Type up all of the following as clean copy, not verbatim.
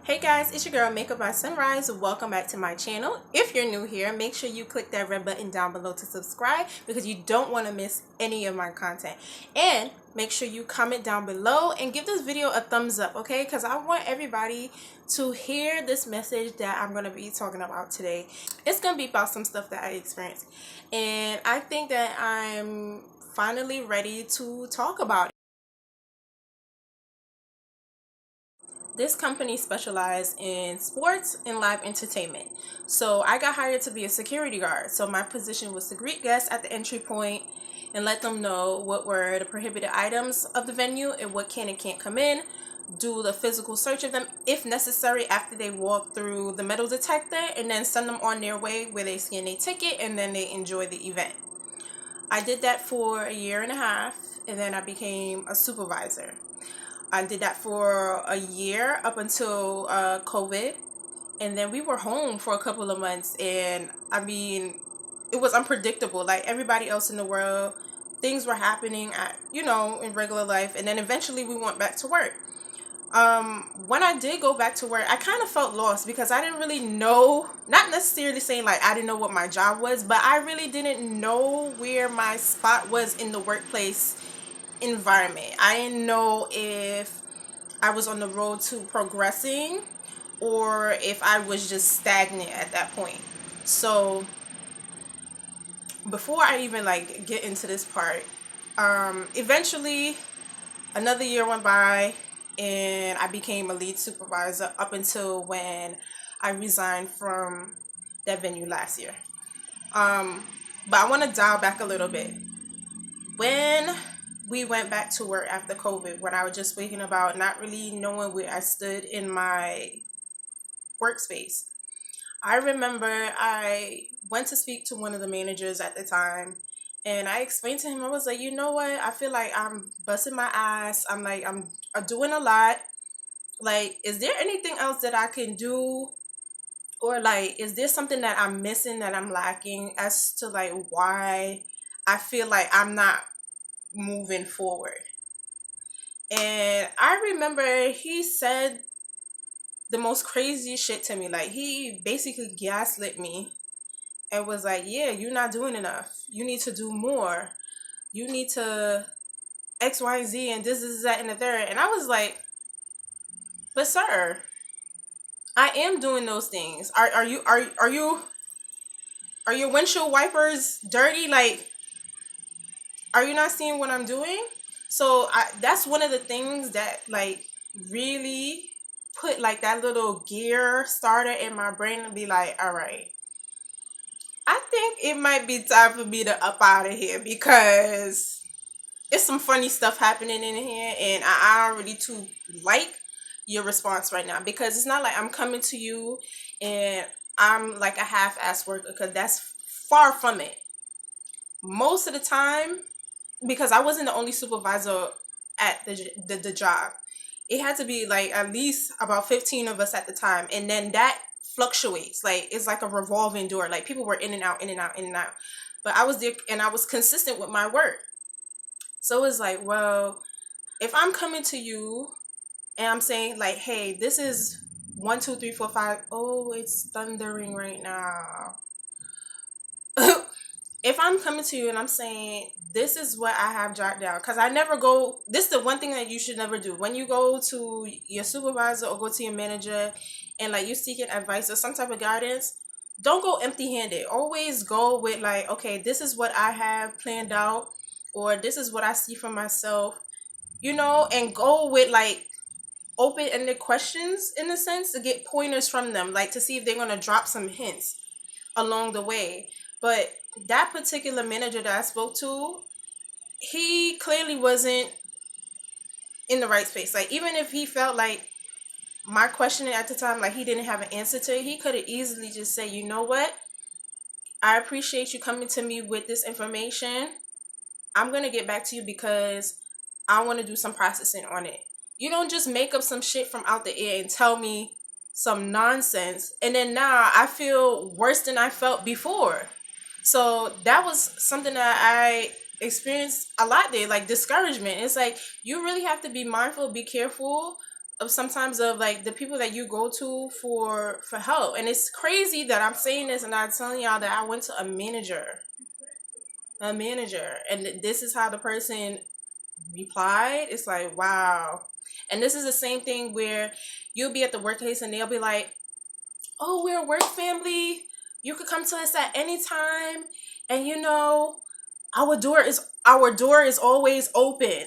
Hey guys, it's your girl Makeup by Sunrise. Welcome back to my channel. If you're new here, make sure you click that red button down below to subscribe because you don't want to miss any of my content. And make sure you comment down below and give this video a thumbs up, okay? Because I want everybody to hear this message that I'm going to be talking about today. It's going to be about some stuff that I experienced. And I think that I'm finally ready to talk about it. This company specialized in sports and live entertainment. So I got hired to be a security guard. So my position was to greet guests at the entry point and let them know what were the prohibited items of the venue and what can and can't come in. Do the physical search of them if necessary after they walk through the metal detector, and then send them on their way where they scan their ticket and then they enjoy the event. I did that for a year and a half, and then I became a supervisor. I did that for a year up until COVID, and then we were home for a couple of months, and I mean, it was unpredictable. Like everybody else in the world, things were happening in regular life, and then eventually we went back to work. When I did go back to work, I kind of felt lost because I didn't really know, not necessarily saying like I didn't know what my job was, but I really didn't know where my spot was in the workplace environment. I didn't know if I was on the road to progressing or if I was just stagnant at that point. So before I even like get into this part, eventually another year went by and I became a lead supervisor up until when I resigned from that venue last year. But I want to dial back a little bit. When we went back to work after COVID, when I was just speaking about not really knowing where I stood in my workspace, I remember I went to speak to one of the managers at the time, and I explained to him, I was like, you know what? I feel like I'm busting my ass. I'm doing a lot. Like, is there anything else that I can do? Or like, is there something that I'm missing, that I'm lacking, as to like why I feel like I'm not moving forward? And I remember he said the most crazy shit to me. Like, he basically gaslit me and was like, yeah, you're not doing enough. You need to do more. You need to X, Y, Z, and this is that and the third. And I was like, but sir, I am doing those things. Are your windshield wipers dirty? Like, are you not seeing what I'm doing? So that's one of the things that like really put like that little gear starter in my brain and be like, all right, I think it might be time for me to up out of here because it's some funny stuff happening in here, and I already too like your response right now, because it's not like I'm coming to you and I'm like a half-ass worker, because that's far from it. Most of the time, because I wasn't the only supervisor at the job, it had to be like at least about 15 of us at the time, and then that fluctuates. Like, it's like a revolving door. Like, people were in and out, in and out, in and out, but I was there and I was consistent with my work. So it's like, well, if I'm coming to you and I'm saying like, hey, this is 1, 2, 3, 4, 5. Oh, it's thundering right now. If I'm coming to you and I'm saying this is what I have jotted down, because I never go, this is the one thing that you should never do when you go to your supervisor or go to your manager and like you seeking advice or some type of guidance. Don't go empty handed. Always go with like, okay, this is what I have planned out, or this is what I see for myself, and go with like open-ended questions, in a sense, to get pointers from them, like to see if they're going to drop some hints along the way. But that particular manager that I spoke to, he clearly wasn't in the right space. Like, even if he felt like my questioning at the time, like he didn't have an answer to it, he could have easily just said, you know what, I appreciate you coming to me with this information. I'm going to get back to you because I want to do some processing on it. You don't just make up some shit from out the air and tell me some nonsense, and then now I feel worse than I felt before. So that was something that I experienced a lot there, like discouragement. It's like, you really have to be mindful, be careful sometimes of like the people that you go to for help. And it's crazy that I'm saying this and I'm telling y'all that I went to a manager, and this is how the person replied. It's like, wow. And this is the same thing where you'll be at the workplace and they'll be like, oh, we're a work family, you could come to us at any time, and our door is always open.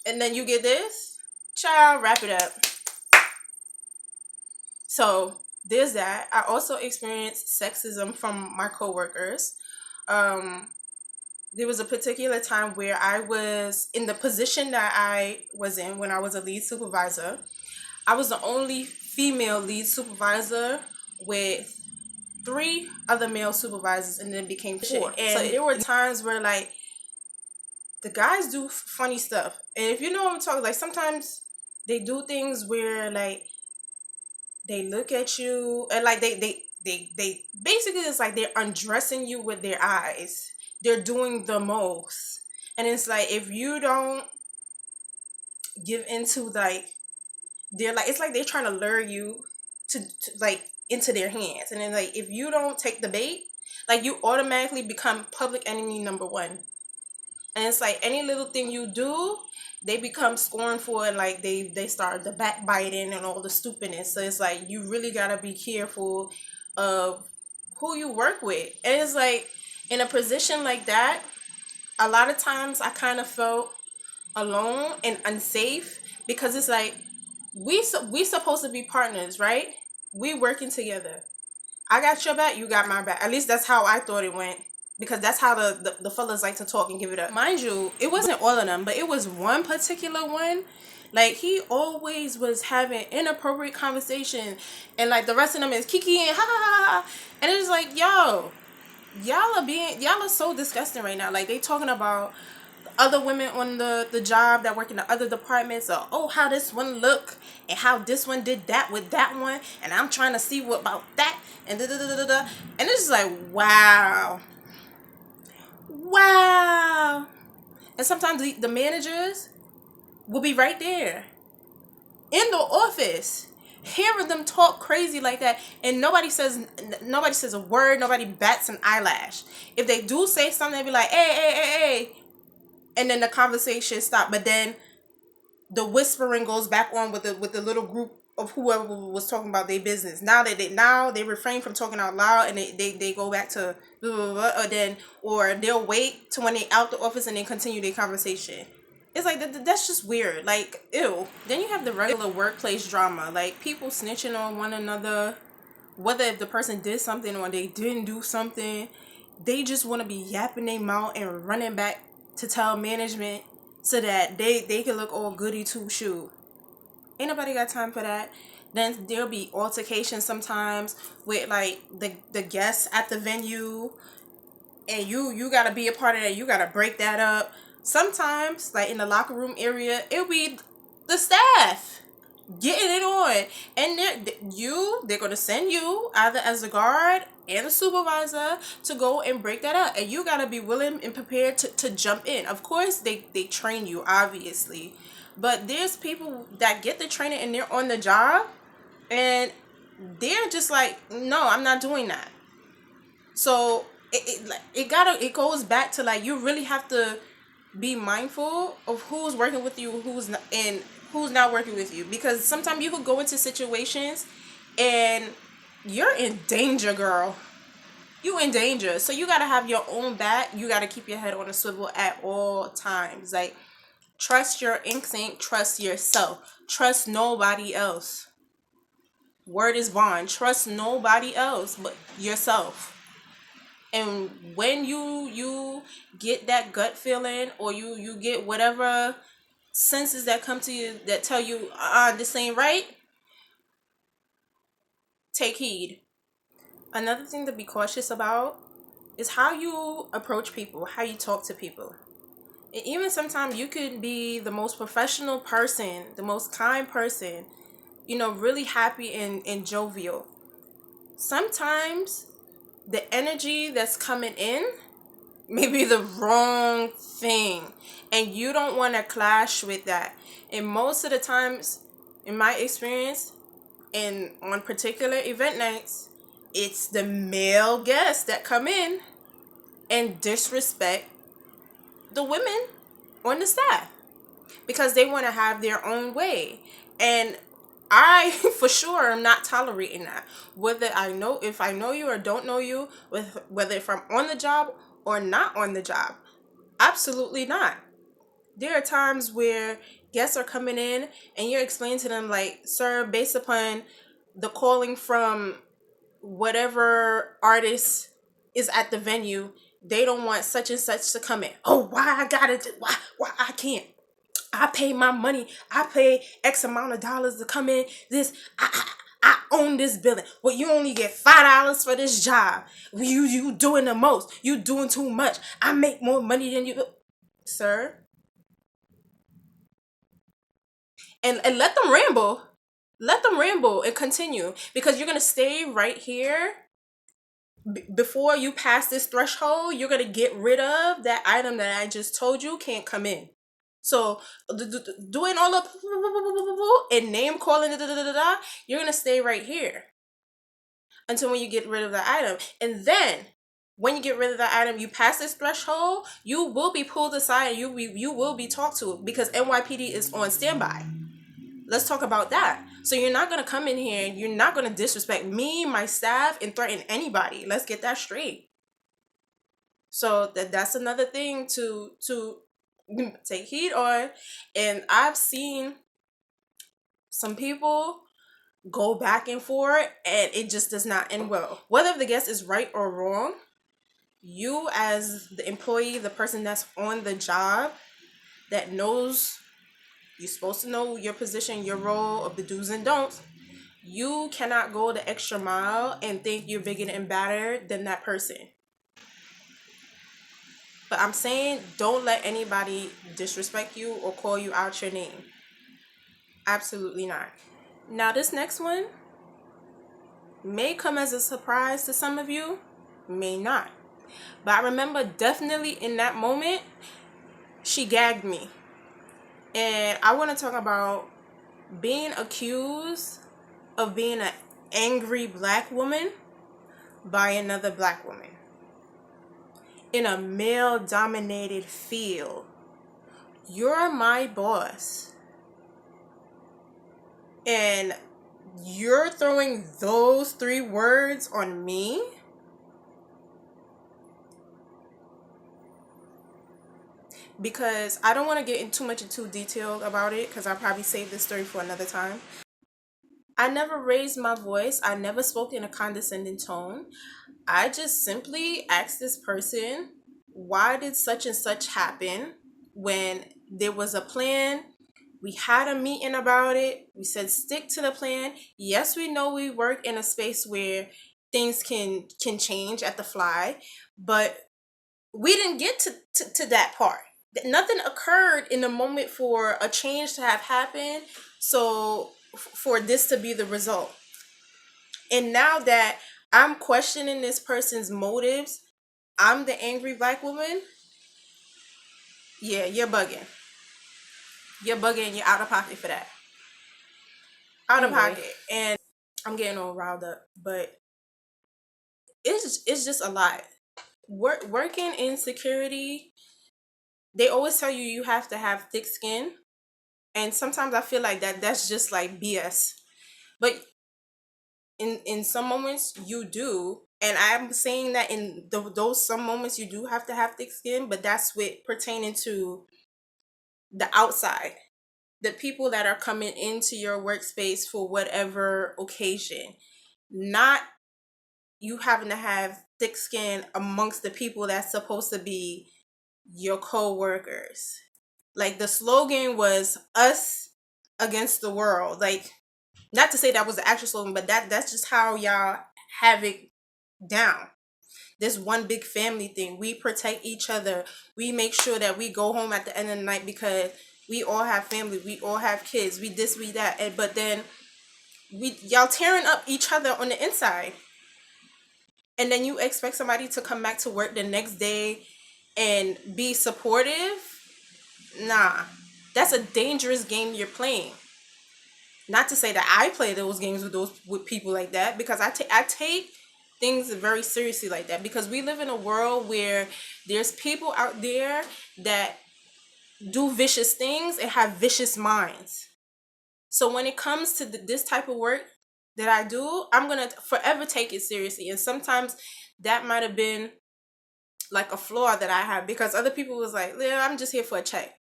And then you get this, child, wrap it up. So there's that. I also experienced sexism from my coworkers. um there was a particular time where I was in the position that I was in when I was a lead supervisor. I was the only female lead supervisor with three other male supervisors, and then became four. And so there were times where like the guys do funny stuff, and if you know what I'm talking, like sometimes they do things where like they look at you and like they basically, it's like they're undressing you with their eyes. They're doing the most, and it's like if you don't give into like they're like, it's like they're trying to lure you to like into their hands, and then like if you don't take the bait, like you automatically become public enemy number one. And it's like any little thing you do, they become scornful, and like they start the backbiting and all the stupidness. So it's like you really gotta be careful of who you work with. And it's like in a position like that, a lot of times I kind of felt alone and unsafe, because it's like we supposed to be partners, right? We working together. I got your back, you got my back. At least that's how I thought it went. Because that's how the fellas like to talk and give it up. Mind you, it wasn't all of them, but it was one particular one. Like he always was having inappropriate conversation, and like the rest of them is kiki and ha ha ha ha. And it's like, yo, y'all are so disgusting right now. Like they talking about other women on the job that work in the other departments, or oh, how this one look and how this one did that with that one, and I'm trying to see what about that, and da da da da da. And it's just like, wow. And sometimes the managers will be right there in the office hearing them talk crazy like that, and nobody says a word, nobody bats an eyelash. If they do say something, they be like, hey, and then the conversation stop. But then the whispering goes back on with the little group of whoever was talking about their business. Now they refrain from talking out loud, and they go back to blah, blah, blah, or they'll wait to when they out the office and then continue their conversation. It's like that's just weird. Like, ew. Then you have the regular workplace drama, like people snitching on one another, whether if the person did something or they didn't do something. They just want to be yapping their mouth and running back to tell management so that they can look all goody two shoe. Ain't nobody got time for that. Then there'll be altercations sometimes with like the guests at the venue, and you gotta be a part of that. You gotta break that up. Sometimes, like in the locker room area, it'll be the staff getting it on, and they're gonna send you either as a guard and a supervisor to go and break that up, and you gotta be willing and prepared to jump in. Of course, they train you, obviously, but there's people that get the training and they're on the job, and they're just like, no, I'm not doing that. So it goes back to like, you really have to be mindful of who's working with you, who's not, and who's not working with you, because sometimes you could go into situations and you're in danger, girl. You in danger. So you gotta have your own back. You gotta keep your head on a swivel at all times. Like, trust your instinct, trust yourself, trust nobody else. Word is bond. Trust nobody else but yourself. And when you get that gut feeling, or you get whatever senses that come to you that tell you, this ain't right, take heed. Another thing to be cautious about is how you approach people, how you talk to people. And even sometimes you could be the most professional person, the most kind person, really happy and jovial. Sometimes the energy that's coming in maybe the wrong thing, and you don't want to clash with that. And most of the times, in my experience, and on particular event nights, it's the male guests that come in and disrespect the women on the staff because they want to have their own way. And I for sure am not tolerating that. Whether if I know you or don't know you, with whether if I'm on the job or not on the job. Absolutely not. There are times where guests are coming in and you're explaining to them like, sir, based upon the calling from whatever artist is at the venue, they don't want such and such to come in. Oh, why I gotta do, why I can't? I pay my money. I pay X amount of dollars to come in. I own this building. Well, you only get $5 for this job. You doing the most. You doing too much. I make more money than you, sir. And let them ramble. Let them ramble and continue because you're gonna stay right here. Before you pass this threshold, you're gonna get rid of that item that I just told you can't come in. So doing all the and name calling, you're gonna stay right here until when you get rid of the item. And then when you get rid of the item, you pass this threshold, you will be pulled aside and you will be talked to because NYPD is on standby. Let's talk about that. So you're not gonna come in here and you're not gonna disrespect me, my staff, and threaten anybody. Let's get that straight. So that's another thing to take heed on. And I've seen some people go back and forth and it just does not end well. Whether the guest is right or wrong, you as the employee, the person that's on the job that knows you're supposed to know your position, your role of the do's and don'ts, you cannot go the extra mile and think you're bigger and better than that person. But I'm saying don't let anybody disrespect you or call you out your name. Absolutely not. Now this next one may come as a surprise to some of you, may not. But I remember definitely in that moment, she gagged me. And I want to talk about being accused of being an angry black woman by another black woman in a male dominated field. You're my boss. And you're throwing those 3 words on me? Because I don't want to get in too much into detail about it because I'll probably save this story for another time. I never raised my voice. I never spoke in a condescending tone. I just simply asked this person, why did such and such happen when there was a plan? We had a meeting about it. We said stick to the plan. Yes, we know we work in a space where things can change at the fly, but we didn't get to that part. Nothing occurred in the moment for a change to have happened. So for this to be the result. And now that I'm questioning this person's motives, I'm the angry black woman. Yeah, you're bugging. You're bugging and you're out of pocket for that. Out of pocket. And I'm getting all riled up, but it's just a lot. Working in security, they always tell you you have to have thick skin, and sometimes I feel like that's just like BS. But in some moments you do, and I'm saying that in those some moments you do have to have thick skin, but that's with pertaining to the outside, the people that are coming into your workspace for whatever occasion, not you having to have thick skin amongst the people that's supposed to be your co-workers. Like the slogan was us against the world. Like, not to say that was the actual slogan, but that's just how y'all have it down. This one big family thing. We protect each other. We make sure that we go home at the end of the night because we all have family. We all have kids. We this, we that. But then y'all tearing up each other on the inside. And then you expect somebody to come back to work the next day and be supportive, nah, that's a dangerous game you're playing. Not to say that I play those games with people like that, because I take things very seriously like that, because we live in a world where there's people out there that do vicious things and have vicious minds. So when it comes to this type of work that I do, I'm gonna forever take it seriously. And sometimes that might have been like a flaw that I have, because other people was like, yeah, I'm just here for a check.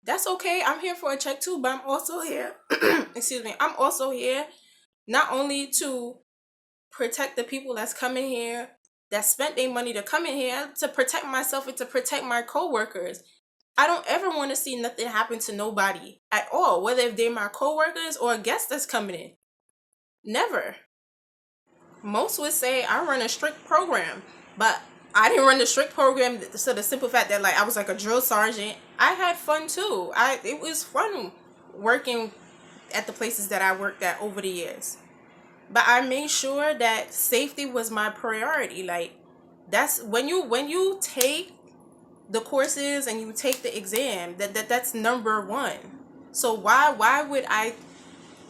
That's okay. I'm here for a check too, but I'm also here. Excuse me. I'm also here not only to protect the people that's coming here, that spent their money to come in here, to protect myself and to protect my coworkers. I don't ever want to see nothing happen to nobody at all, whether if they're my coworkers or a guest that's coming in. Never. Most would say I run a strict program, but I didn't run the strict program. So the simple fact that like I was like a drill sergeant, I had fun too. It was fun working at the places that I worked at over the years. But I made sure that safety was my priority. Like that's when you take the courses and you take the exam, that's number one. So why would I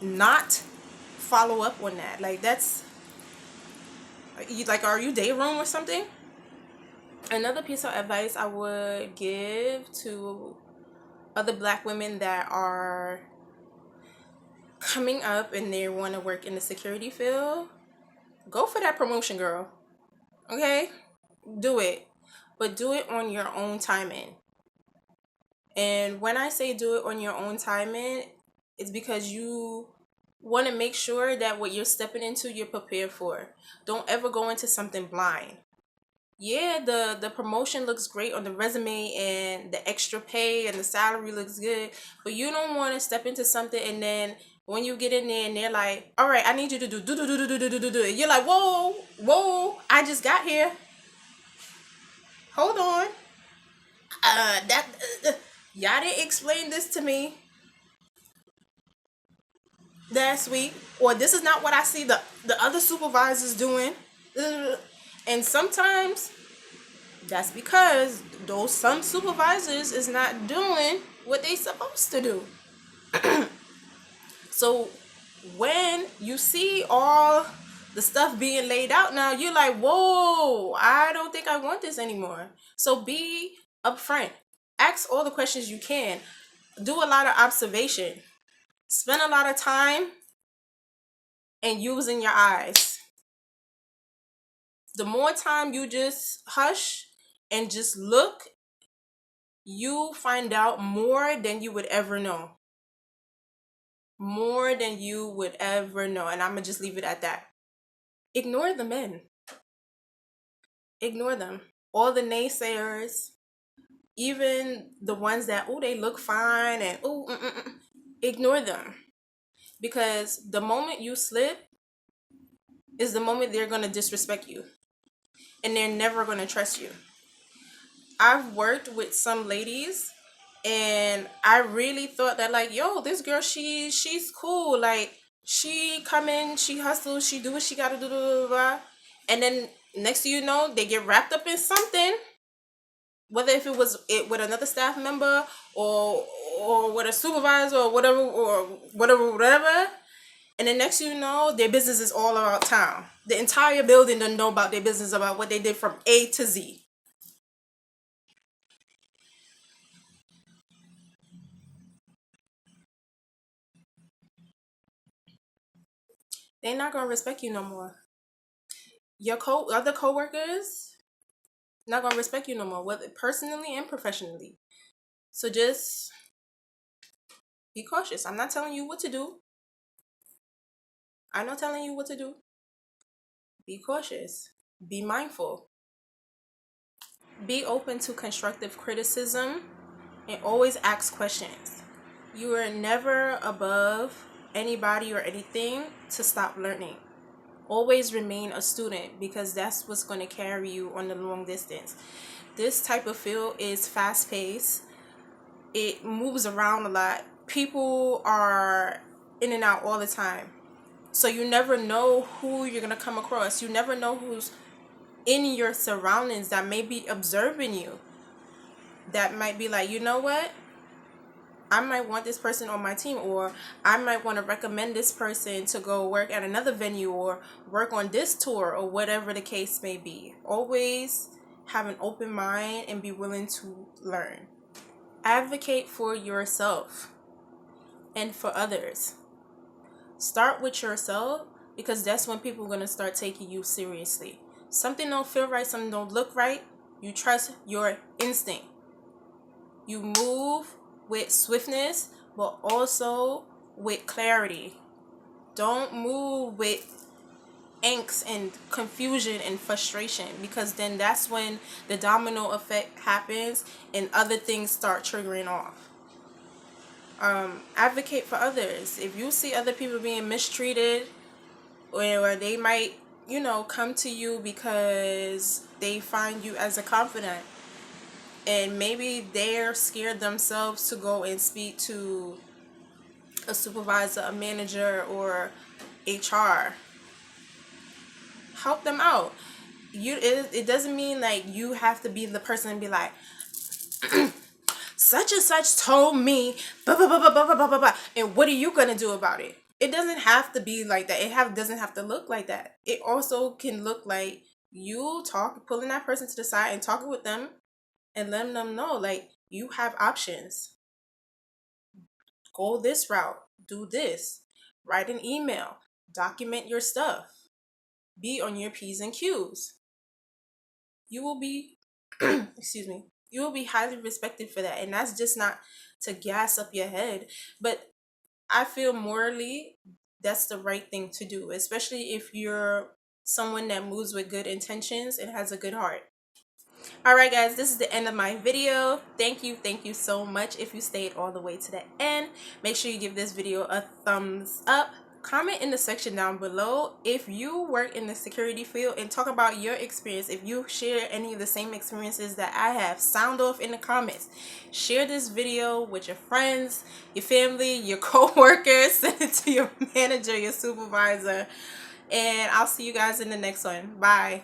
not follow up on that? Like that's you like, are you day room or something? Another piece of advice I would give to other black women that are coming up and they want to work in the security field, go for that promotion, girl. Okay? Do it. But do it on your own timing. And when I say do it on your own timing, it's because you want to make sure that what you're stepping into, you're prepared for. Don't ever go into something blind. Yeah, the promotion looks great on the resume and the extra pay and the salary looks good, but you don't want to step into something and then when you get in there and they're like, all right, I need you to do. You're like, whoa, I just got here. Hold on. That y'all didn't explain this to me last week, or this is not what I see the other supervisors doing. And sometimes that's because those some supervisors is not doing what they supposed to do. So when you see all the stuff being laid out now, you're like, whoa, I don't think I want this anymore. So be upfront. Ask all the questions you can. Do a lot of observation. Spend a lot of time and using your eyes. The more time you just hush and just look, you find out more than you would ever know. More than you would ever know. And I'm going to just leave it at that. Ignore the men. Ignore them. All the naysayers, even the ones that, oh, they look fine and, ignore them. Because the moment you slip is the moment they're going to disrespect you. And they're never going to trust you. I've worked with some ladies and I really thought that like, yo, this girl, she's cool. Like she come in, she hustles, she do what she gotta do, blah, blah, blah. And then next thing you know, they get wrapped up in something. Whether if it was it with another staff member or with a supervisor or whatever. And then next thing you know, their business is all about town. The entire building doesn't know about their business, about what they did from A to Z. They're not gonna respect you no more. Your other coworkers not gonna respect you no more, whether personally and professionally. So just be cautious. I'm not telling you what to do. I'm not telling you what to do. Be cautious. Be mindful. Be open to constructive criticism and always ask questions. You are never above anybody or anything to stop learning. Always remain a student because that's what's going to carry you on the long distance. This type of field is fast paced. It moves around a lot. People are in and out all the time. So you never know who you're going to come across. You never know who's in your surroundings that may be observing you. that might be like, you know what, I might want this person on my team, or I might want to recommend this person to go work at another venue or work on this tour, or whatever the case may be. Always have an open mind and be willing to learn. Advocate for yourself and for others. Start with yourself, because that's when people are going to start taking you seriously. Something don't feel right, something don't look right, you trust your instinct. You move with swiftness, but also with clarity. Don't move with angst and confusion and frustration, because then that's when the domino effect happens and other things start triggering off. Advocate for others. If you see other people being mistreated, or they might, come to you because they find you as a confidant, and maybe they're scared themselves to go and speak to a supervisor, a manager, or HR. Help them out. It doesn't mean like you have to be the person and be like, such and such told me blah, blah, blah, blah, blah, blah, blah, blah, and what are you gonna do about it? It doesn't have to be like that. Doesn't have to look like that. It also can look like you pulling that person to the side and talking with them and letting them know, like, you have options. Go this route. Do this. Write an email. Document your stuff. Be on your P's and Q's. You will be, excuse me, you will be highly respected for that. And that's just not to gas up your head, but I feel morally that's the right thing to do, especially if you're someone that moves with good intentions and has a good heart. Alright guys, this is the end of my video. Thank you so much if you stayed all the way to the end. Make sure you give this video a thumbs up. Comment in the section down below if you work in the security field and talk about your experience. If you share any of the same experiences that I have, sound off in the comments. Share this video with your friends, your family, your co-workers. Send it to your manager, your supervisor. And I'll see you guys in the next one. Bye.